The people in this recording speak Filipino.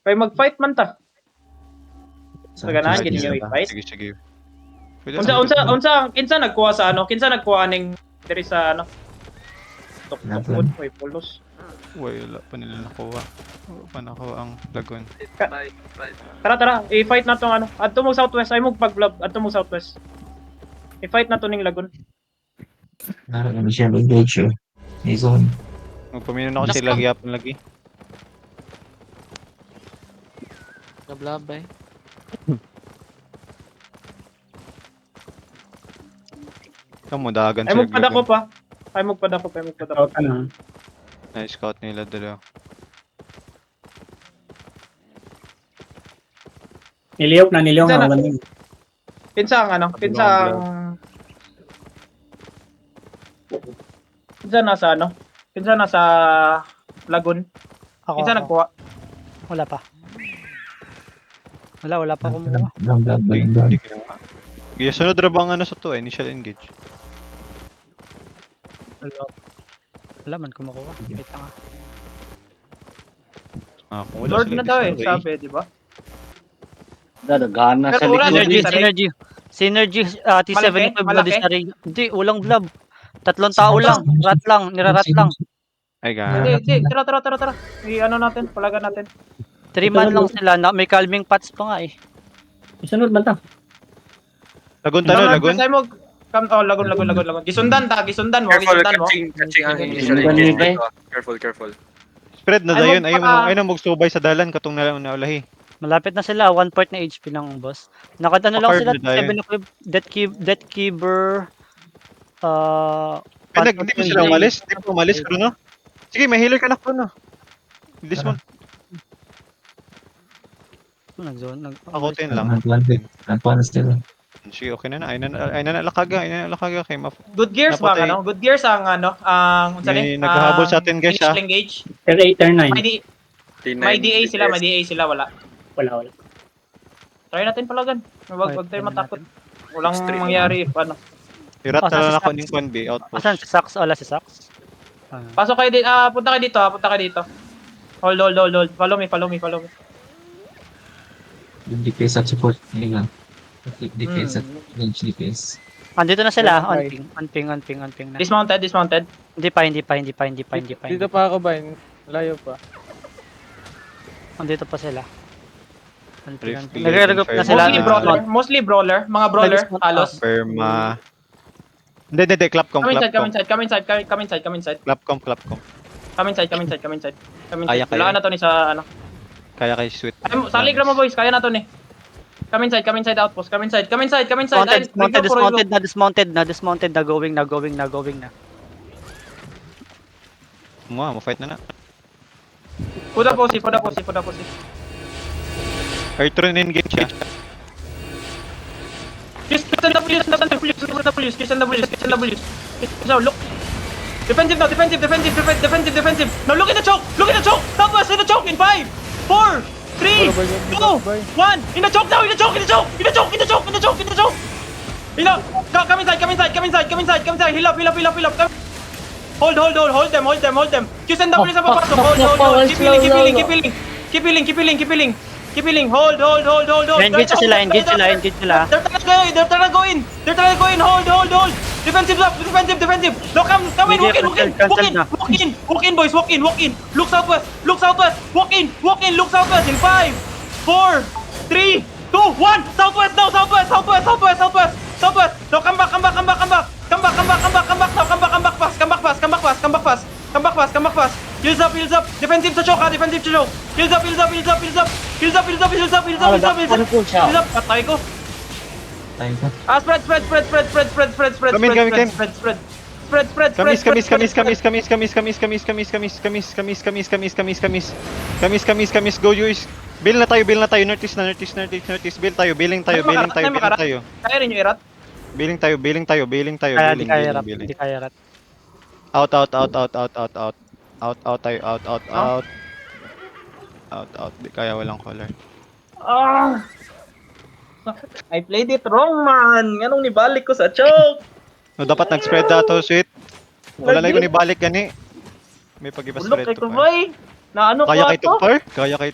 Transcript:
Kaya mag-fight man ta. So ganahan Sige, gid sige. ninyo i-fight. Sige. Pwede Kinsa nagkuha sa ano? Kinsa nagkuha ning diri sa ano? Tuktok Lagon. food, may pulos. Wala pa nila nakuha. Wala pa nakuha ang lagon. Tara, i-fight na tong ano. Adto mo southwest, ay mo pag-blob, adto mo southwest. I-fight na to ning lagon. Naroon siya mag-engage. May zone. Magpamino na ako Last sila round. gyapon lagi. Nablabay. Kamu dagan Ay sila. magpadako pa. Ay magpadako. Out ka na. Nice scout nila dalawa. Niliyok na Saan na? ang banding. Pinsa ang ano? Pinsa nasa ano? Pinsa nasa lagon. Ako. Pinsa nagkuha. Wala pa. Wala pa kumuha. Hindi kinuha. Kaya sunod ra bang ano sa to initial engage. Wala man kumukuha. Wait lang. Kung wala Lord sila, na daw eh, disarray. sabi, di ba? Dadagana sa Pero wala likod. na- Synergy, T75 Malaki? bloody sarili. Hindi, ulang blob. 3 tao lang. Nirarat lang. Ay Hindi, ga. tara. I-ano natin, palagan natin. 3 man lang sila. May calming pots pa nga eh. Isunod man ta. Lagon tano, lagon. Say mo, lagon. Gisundan mo, gisundan mo. Catching ang initial engage dito. Careful. Spread na Ay, dayon. magpa- Ay na magsubay sa dalan katong naulahi. Malapit na sila. 1 part na HP lang, boss. Nakadano lang sila. Pakard na 7 Death Keeper. Ay hindi pa sila umalis. Hindi pa umalis Bruno. Sige, may healer ka na Bruno. Dismount. Nag-zone. Akutin lang. Nagpanas sila. Sige, okay na na. Ay na nalakaga kay map. Good gears ba Napatay. ano? Good gears ang ano, ang May naghahabol sa atin, guys, initial engage. Pero 8 or 9. May DA sila, wala. Wala. Try natin palagan. Wag tayo matakot. Walang Stream. mangyari if ano. Irat Ah, na sa ako Sax. ning Kwan B outpost. Asan si Sax? Wala si Sax. Pasok kayo dito. Punta kayo dito. Hold. Follow me. Yung DPS at support. Hindi lang. DPS at range DPS. Andito na sila. Okay. On ping na. Dismounted. Hindi pa. Dito pa ako ba? Layo pa. Andito pa sila. Rift Nagre-regroup na Fire. sila. Mostly brawler. Mga brawler. Halos. Perma. Hindi, clapcom. Come inside. Clapcom. Come inside. Kaya. Kailangan na to ni sa ano. Kaya kay sweet. Salig ra mo boys, kaya na to ni. Come inside outpost. Come inside. Dismounted na. Going na. Mo fight na. Puda posi. Earthron engage siya. Kiss and W. So look. Defensive. Now look at the choke. Southwest in the choke in 5, 4, 3, 2, 1. In the choke now. Come inside. Heal up. Hold them. Kiss and W sa papasok. Hold. Keep healing. Hold. Engage sila. They're trying to go in. Hold. Defensive. No, come in. Walk in, boys. Walk in. Look southwest. Walk in. Look southwest in 5, 4, 3, 2, 1. Southwest. No, come back. Come back fast. Heals up. Defensive sa choke. Heals up. Patay ko. Tayo pa. Spread. Come in. Kamis. Go Juice. Bill na tayo. Northeast. Bill tayo. Billing tayo. Kaya rin yung irat. Billing tayo. Kaya di kaya rat. Out tayo. Out. Di kaya walang color. I played it wrong, man. Anong nibalik ko sa choke? No, dapat nag-spread dato, sweet. Wala na ko ni balik gani. May pag-iba Ulok spread kay to. Kubay. Na ano ko Kaya kay ato? Tupper? Kaya kay